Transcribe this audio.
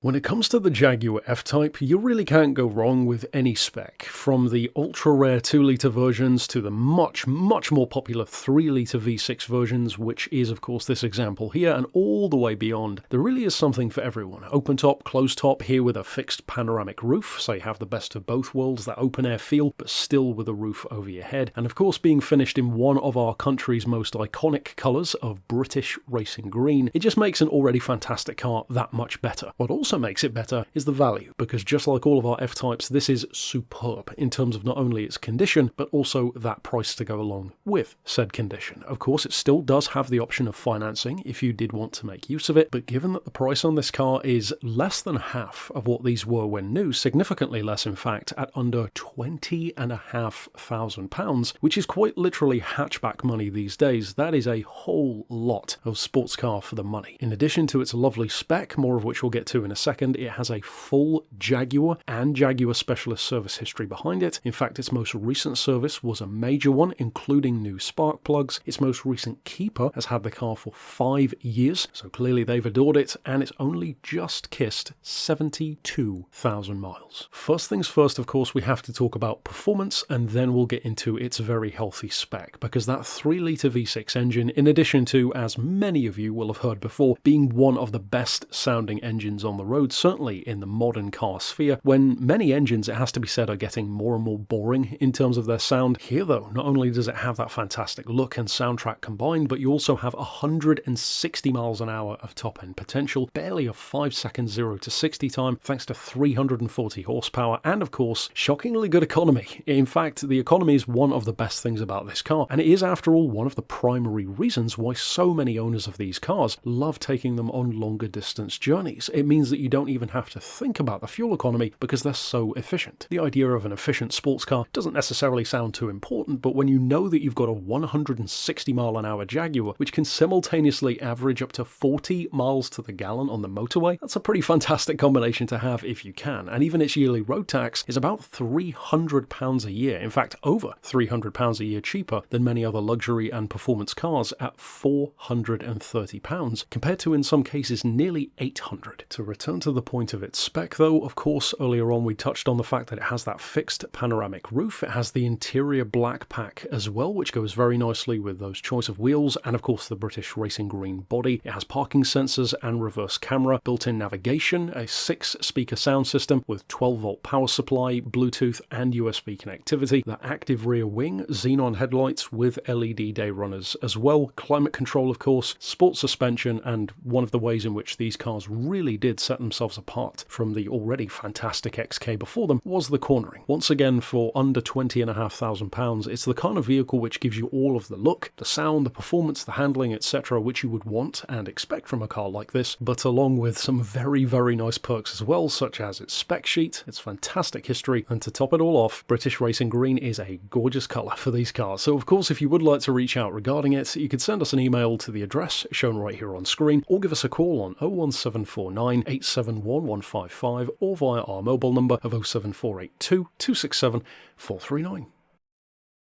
When it comes to the Jaguar F-Type, you really can't go wrong with any spec, from the ultra-rare 2-litre versions to the much more popular 3-litre V6 versions, which is of course this example here, and all the way beyond. There really is something for everyone. Open top, closed top, here with a fixed panoramic roof, so you have the best of both worlds, that open-air feel, but still with a roof over your head, and of course being finished in one of our country's most iconic colours of British racing green. It just makes an already fantastic car that much better. What also makes it better is the value, because just like all of our F-Types, this is superb in terms of not only its condition, but also that price to go along with said condition. Of course, it still does have the option of financing if you did want to make use of it, but given that the price on this car is less than half of what these were when new, significantly less in fact, at under £20,500, which is quite literally hatchback money these days, that is a whole lot of sports car for the money. In addition to its lovely spec, more of which we'll get to in a second, it has a full Jaguar and Jaguar specialist service history behind it. In fact, its most recent service was a major one, including new spark plugs. Its most recent keeper has had the car for 5 years, so clearly they've adored it, and it's only just kissed 72,000 miles. First things first, of course, we have to talk about performance, and then we'll get into its very healthy spec, because that 3-litre V6 engine, in addition to, as many of you will have heard before, being one of the best sounding engines on the road, certainly in the modern car sphere, when many engines, it has to be said, are getting more and more boring in terms of their sound. Here though, not only does it have that fantastic look and soundtrack combined, but you also have 160 miles an hour of top end potential, barely a 5-second 0 to 60 time, thanks to 340 horsepower, and of course, shockingly good economy. In fact, the economy is one of the best things about this car, and it is after all one of the primary reasons why so many owners of these cars love taking them on longer distance journeys. It means that you don't even have to think about the fuel economy because they're so efficient. The idea of an efficient sports car doesn't necessarily sound too important, but when you know that you've got a 160 mile an hour Jaguar which can simultaneously average up to 40 miles to the gallon on the motorway, that's a pretty fantastic combination to have if you can. And even its yearly road tax is about £300 a year, in fact over £300 a year cheaper than many other luxury and performance cars at £430, compared to in some cases nearly £800. To return to the point of its spec though, of course earlier on we touched on the fact that it has that fixed panoramic roof. It has the interior black pack as well, which goes very nicely with those choice of wheels, and of course the British racing green body. It has parking sensors and reverse camera, built-in navigation, a 6-speaker sound system with 12-volt power supply, Bluetooth and USB connectivity, the active rear wing, xenon headlights with LED day runners as well, climate control of course, sports suspension, and one of the ways in which these cars really did set themselves apart from the already fantastic XK before them was the cornering. Once again, for under £20,500, it's the kind of vehicle which gives you all of the look, the sound, the performance, the handling, etc. which you would want and expect from a car like this, but along with some very nice perks as well, such as its spec sheet, its fantastic history, and to top it all off, British racing green is a gorgeous colour for these cars. So of course, if you would like to reach out regarding it, you could send us an email to the address shown right here on screen, or give us a call on 01749 871 155 or via our mobile number of 07482 267 439.